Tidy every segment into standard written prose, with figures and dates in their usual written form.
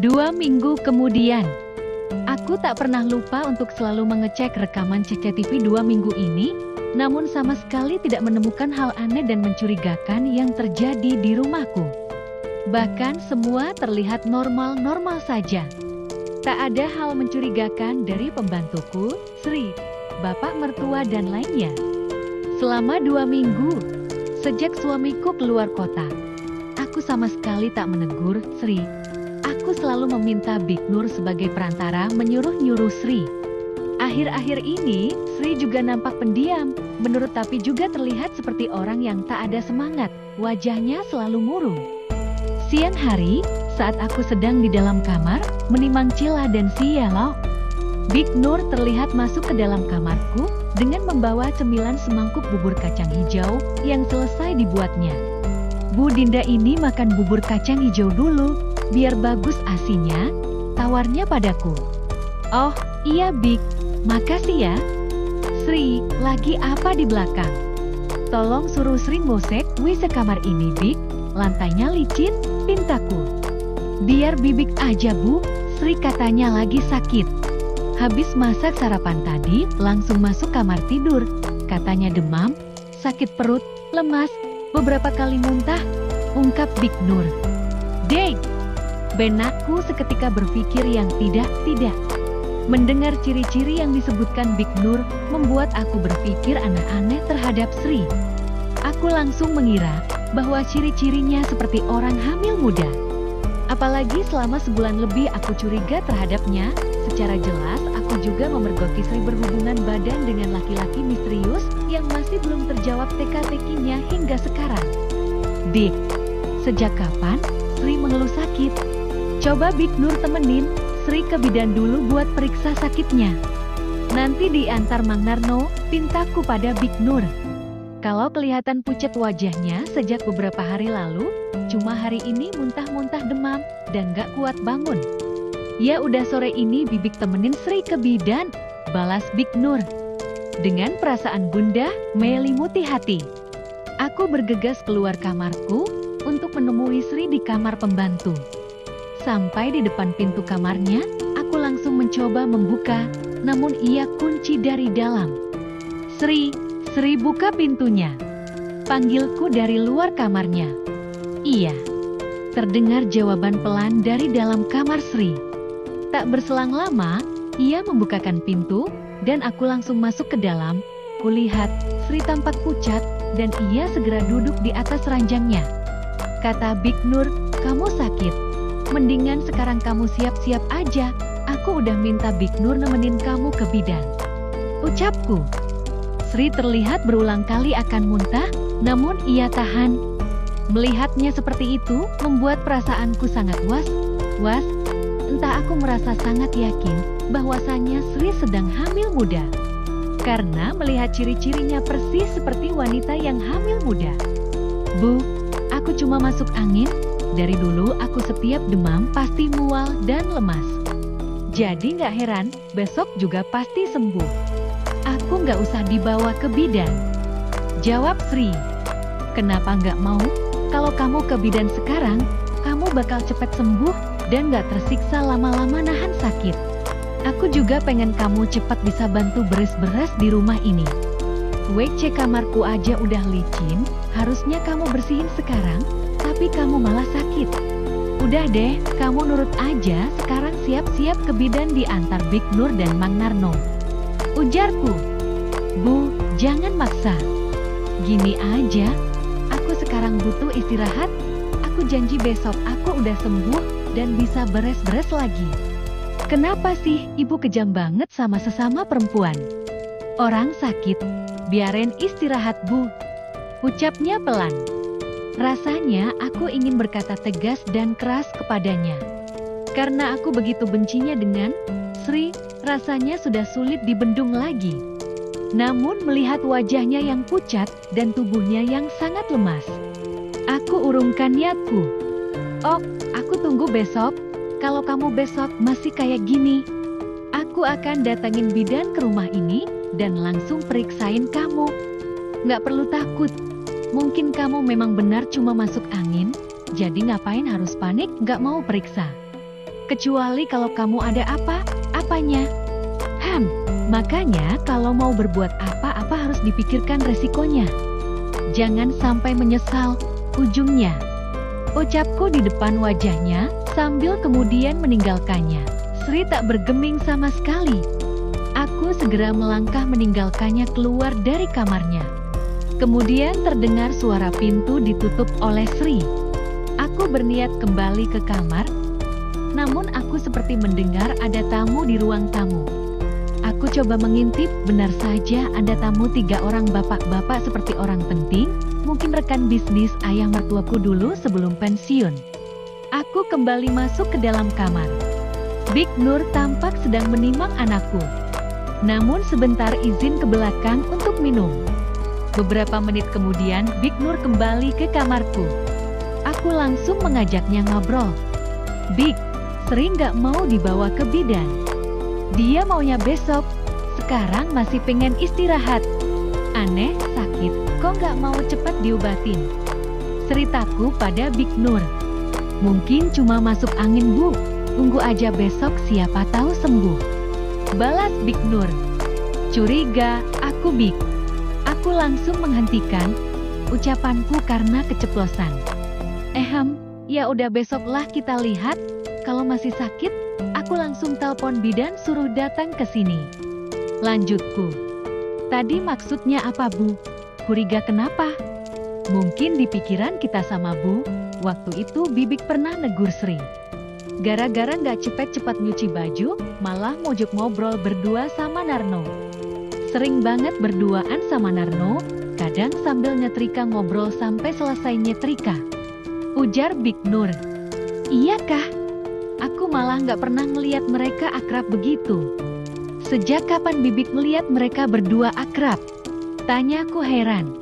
2 minggu kemudian, aku tak pernah lupa untuk selalu mengecek rekaman CCTV 2 minggu ini, namun sama sekali tidak menemukan hal aneh dan mencurigakan yang terjadi di rumahku. Bahkan semua terlihat normal-normal saja. Tak ada hal mencurigakan dari pembantuku, Sri, bapak mertua dan lainnya. Selama 2 minggu, sejak suamiku keluar kota, aku sama sekali tak menegur Sri. Aku selalu meminta Big Nur sebagai perantara menyuruh-nyuruh Sri. Akhir-akhir ini, Sri juga nampak pendiam, menurut tapi juga terlihat seperti orang yang tak ada semangat, wajahnya selalu murung. Siang hari, saat aku sedang di dalam kamar, menimang Cila dan si Yellow, Big Nur terlihat masuk ke dalam kamarku dengan membawa cemilan semangkuk bubur kacang hijau yang selesai dibuatnya. Bu Dinda ini makan bubur kacang hijau dulu, biar bagus asinya, tawarnya padaku. Oh, iya Big, makasih ya. Sri, lagi apa di belakang? Tolong suruh Sri ngosek WC kamar ini Big, lantainya licin, pintaku. Biar Bibik aja Bu, Sri katanya lagi sakit. Habis masak sarapan tadi, langsung masuk kamar tidur. Katanya demam, sakit perut, lemas, beberapa kali muntah, ungkap Big Nur. Dek! Benakku seketika berpikir yang tidak. Mendengar ciri-ciri yang disebutkan Big Nur, membuat aku berpikir aneh-aneh terhadap Sri. Aku langsung mengira bahwa ciri-cirinya seperti orang hamil muda. Apalagi selama sebulan lebih aku curiga terhadapnya, secara jelas aku juga memergoki Sri berhubungan badan dengan laki-laki misterius yang masih belum terjawab teka-tekinya hingga sekarang. Dik, sejak kapan Sri mengeluh sakit? Coba Big Nur temenin Sri ke bidan dulu buat periksa sakitnya. Nanti diantar Mang Narno, pintaku pada Big Nur. Kalau kelihatan pucat wajahnya sejak beberapa hari lalu, cuma hari ini muntah-muntah demam dan gak kuat bangun. Ya udah sore ini Bibik temenin Sri ke bidan, balas Big Nur. Dengan perasaan gundah melimuti hati, aku bergegas keluar kamarku untuk menemui Sri di kamar pembantu. Sampai di depan pintu kamarnya, aku langsung mencoba membuka, namun ia kunci dari dalam. Sri buka pintunya. Panggilku dari luar kamarnya. Iya. Terdengar jawaban pelan dari dalam kamar Sri. Tak berselang lama, ia membukakan pintu, dan aku langsung masuk ke dalam. Kulihat, Sri tampak pucat, dan ia segera duduk di atas ranjangnya. Kata Big Nur, kamu sakit. Mendingan sekarang kamu siap-siap aja, aku udah minta Big Nur nemenin kamu ke bidan. Ucapku. Sri terlihat berulang kali akan muntah, namun ia tahan. Melihatnya seperti itu, membuat perasaanku sangat was. Entah aku merasa sangat yakin, bahwasannya Sri sedang hamil muda. Karena melihat ciri-cirinya persis seperti wanita yang hamil muda. Bu, aku cuma masuk angin. Dari dulu aku setiap demam pasti mual dan lemas. Jadi gak heran, besok juga pasti sembuh. Aku gak usah dibawa ke bidan. Jawab Sri. Kenapa gak mau? Kalau kamu ke bidan sekarang, kamu bakal cepat sembuh dan gak tersiksa lama-lama nahan sakit. Aku juga pengen kamu cepat bisa bantu beres-beres di rumah ini. WC kamarku aja udah licin, harusnya kamu bersihin sekarang. Tapi kamu malah sakit. Udah deh, kamu nurut aja, sekarang siap-siap ke bidan diantar Big Nur dan Mang Narno. Ujarku. Bu, jangan maksa. Gini aja, aku sekarang butuh istirahat. Aku janji besok aku udah sembuh dan bisa beres-beres lagi. Kenapa sih ibu kejam banget sama sesama perempuan? Orang sakit, biarin istirahat Bu. Ucapnya pelan. Rasanya aku ingin berkata tegas dan keras kepadanya. Karena aku begitu bencinya dengan Sri, rasanya sudah sulit dibendung lagi. Namun melihat wajahnya yang pucat dan tubuhnya yang sangat lemas, aku urungkan niatku. Oh, aku tunggu besok. Kalau kamu besok masih kayak gini, aku akan datangin bidan ke rumah ini dan langsung periksain kamu. Nggak perlu takut. Mungkin kamu memang benar cuma masuk angin, jadi ngapain harus panik gak mau periksa. Kecuali kalau kamu ada apa-apanya. Makanya kalau mau berbuat apa-apa harus dipikirkan resikonya. Jangan sampai menyesal ujungnya. Ucapku di depan wajahnya, sambil kemudian meninggalkannya. Sri tak bergeming sama sekali. Aku segera melangkah meninggalkannya keluar dari kamarnya. Kemudian terdengar suara pintu ditutup oleh Sri. Aku berniat kembali ke kamar, namun aku seperti mendengar ada tamu di ruang tamu. Aku coba mengintip, benar saja ada tamu 3 orang bapak-bapak seperti orang penting, mungkin rekan bisnis ayah mertuaku dulu sebelum pensiun. Aku kembali masuk ke dalam kamar. Big Nur tampak sedang menimang anakku. Namun sebentar izin ke belakang untuk minum. Beberapa menit kemudian Big Nur kembali ke kamarku. Aku langsung mengajaknya ngobrol. Big, Sri nggak mau dibawa ke bidan. Dia maunya besok, sekarang masih pengen istirahat. Aneh, sakit, kok nggak mau cepat diobatin? Ceritaku pada Big Nur. Mungkin cuma masuk angin Bu, tunggu aja besok siapa tahu sembuh. Balas Big Nur. Curiga, aku Big. Aku langsung menghentikan ucapanku karena keceplosan. Ya udah besoklah kita lihat, kalau masih sakit, aku langsung telepon bidan suruh datang ke sini. Lanjutku. Tadi maksudnya apa Bu? Curiga kenapa? Mungkin di pikiran kita sama Bu, waktu itu Bibik pernah negur Sri. Gara-gara nggak cepat-cepat nyuci baju, malah mojok ngobrol berdua sama Narno. Sering banget berduaan sama Narno, kadang sambil nyetrika ngobrol sampai selesai nyetrika. Ujar Big Nur. Iya kah? Aku malah nggak pernah ngeliat mereka akrab begitu. Sejak kapan Bibik melihat mereka berdua akrab? Tanyaku heran.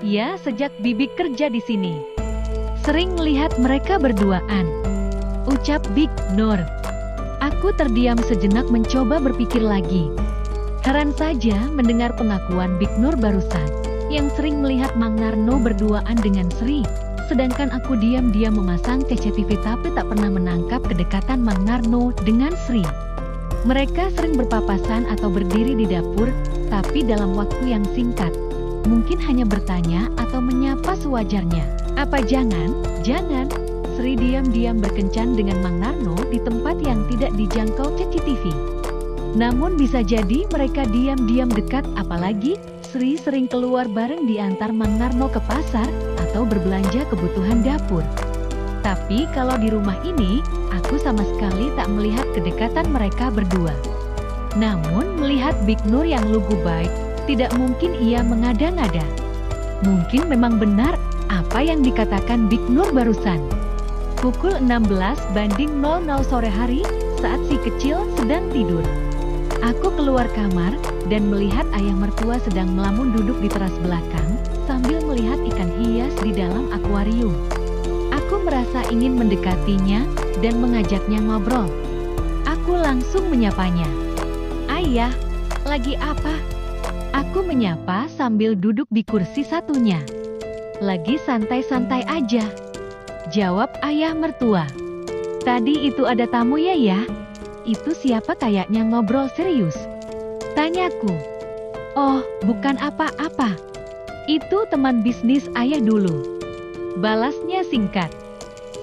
Ya, sejak Bibik kerja di sini. Sering melihat mereka berduaan. Ucap Big Nur. Aku terdiam sejenak mencoba berpikir lagi. Heran saja mendengar pengakuan Big Nur barusan, yang sering melihat Mang Narno berduaan dengan Sri. Sedangkan aku diam-diam memasang CCTV tapi tak pernah menangkap kedekatan Mang Narno dengan Sri. Mereka sering berpapasan atau berdiri di dapur, tapi dalam waktu yang singkat. Mungkin hanya bertanya atau menyapa sewajarnya. Apa jangan Sri diam-diam berkencan dengan Mang Narno di tempat yang tidak dijangkau CCTV. Namun bisa jadi mereka diam-diam dekat, apalagi Sri sering keluar bareng diantar Mang Narno ke pasar atau berbelanja kebutuhan dapur. Tapi kalau di rumah ini, aku sama sekali tak melihat kedekatan mereka berdua. Namun melihat Big Nur yang lugu baik, tidak mungkin ia mengada-ngada. Mungkin memang benar apa yang dikatakan Big Nur barusan. Pukul 16:00 sore hari, saat si kecil sedang tidur. Aku keluar kamar dan melihat ayah mertua sedang melamun duduk di teras belakang sambil melihat ikan hias di dalam akuarium. Aku merasa ingin mendekatinya dan mengajaknya ngobrol. Aku langsung menyapanya. Ayah, lagi apa? Aku menyapa sambil duduk di kursi satunya. Lagi santai-santai aja, jawab ayah mertua. Tadi itu ada tamu ya? Itu siapa kayaknya ngobrol serius? Tanyaku. Oh, bukan apa-apa. Itu teman bisnis ayah dulu. Balasnya singkat.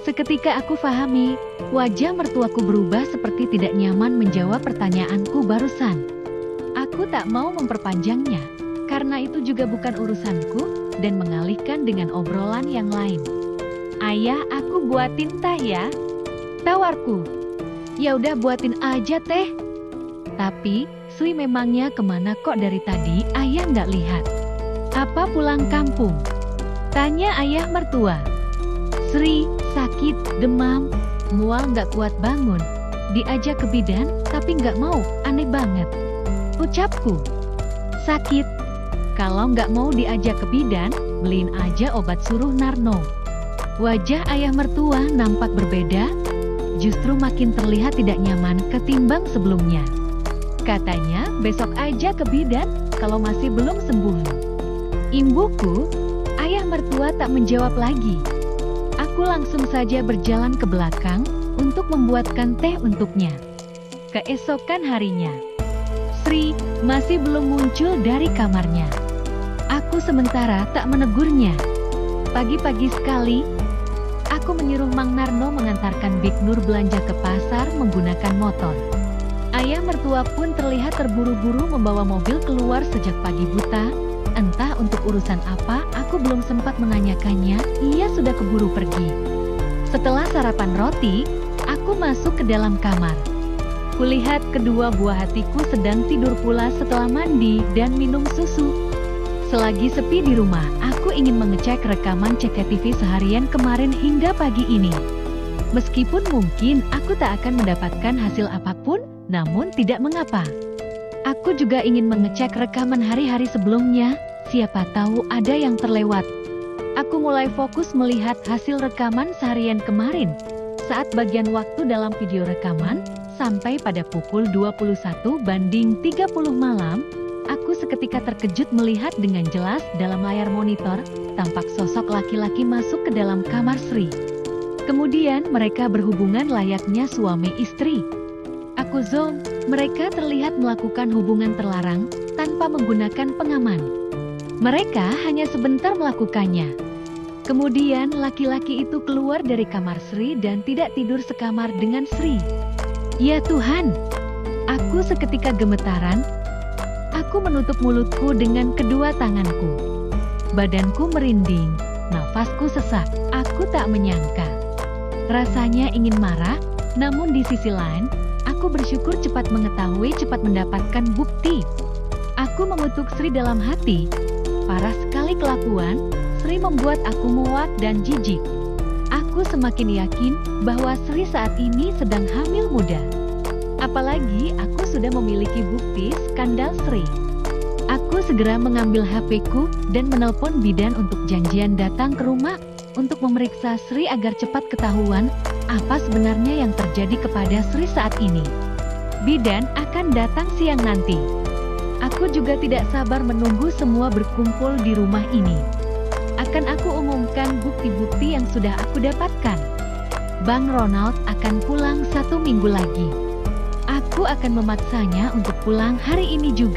Seketika aku pahami, wajah mertuaku berubah seperti tidak nyaman menjawab pertanyaanku barusan. Aku tak mau memperpanjangnya, karena itu juga bukan urusanku, dan mengalihkan dengan obrolan yang lain. Ayah, aku buatin teh ya? Tawarku. Ya udah buatin aja teh. Tapi, Sri memangnya kemana kok dari tadi ayah nggak lihat? Apa pulang kampung? Tanya ayah mertua. Sri, sakit, demam, mual nggak kuat bangun. Diajak ke bidan, tapi nggak mau, aneh banget. Ucapku. Sakit? Kalau nggak mau diajak ke bidan, beliin aja obat suruh Narno. Wajah ayah mertua nampak berbeda, justru makin terlihat tidak nyaman ketimbang sebelumnya. Katanya besok aja ke bidan kalau masih belum sembuh. Imbuku, ayah mertua tak menjawab lagi. Aku langsung saja berjalan ke belakang untuk membuatkan teh untuknya. Keesokan harinya, Sri masih belum muncul dari kamarnya. Aku sementara tak menegurnya. Pagi-pagi sekali, aku menyuruh Mang Narno mengantarkan Bik Nur belanja ke pasar menggunakan motor. Ayah mertua pun terlihat terburu-buru membawa mobil keluar sejak pagi buta. Entah untuk urusan apa, aku belum sempat menanyakannya, ia sudah keburu pergi. Setelah sarapan roti, aku masuk ke dalam kamar. Kulihat kedua buah hatiku sedang tidur pula setelah mandi dan minum susu. Selagi sepi di rumah, aku ingin mengecek rekaman CCTV seharian kemarin hingga pagi ini. Meskipun mungkin aku tak akan mendapatkan hasil apapun, namun tidak mengapa. Aku juga ingin mengecek rekaman hari-hari sebelumnya, siapa tahu ada yang terlewat. Aku mulai fokus melihat hasil rekaman seharian kemarin. Saat bagian waktu dalam video rekaman, sampai pada pukul 21:30 malam, aku seketika terkejut melihat dengan jelas dalam layar monitor, tampak sosok laki-laki masuk ke dalam kamar Sri. Kemudian mereka berhubungan layaknya suami istri. Aku zoom, mereka terlihat melakukan hubungan terlarang, tanpa menggunakan pengaman. Mereka hanya sebentar melakukannya. Kemudian laki-laki itu keluar dari kamar Sri dan tidak tidur sekamar dengan Sri. Ya Tuhan! Aku seketika gemetaran. Aku menutup mulutku dengan kedua tanganku. Badanku merinding, nafasku sesak. Aku tak menyangka. Rasanya ingin marah, namun di sisi lain, aku bersyukur cepat mengetahui, cepat mendapatkan bukti. Aku mengutuk Sri dalam hati. Parah sekali kelakuan, Sri membuat aku muak dan jijik. Aku semakin yakin bahwa Sri saat ini sedang hamil muda. Apalagi aku sudah memiliki bukti skandal Sri. Aku segera mengambil HP-ku dan menelpon bidan untuk janjian datang ke rumah untuk memeriksa Sri agar cepat ketahuan apa sebenarnya yang terjadi kepada Sri saat ini. Bidan akan datang siang nanti. Aku juga tidak sabar menunggu semua berkumpul di rumah ini. Akan aku umumkan bukti-bukti yang sudah aku dapatkan. Bang Ronald akan pulang 1 minggu lagi. Aku akan memaksanya untuk pulang hari ini juga.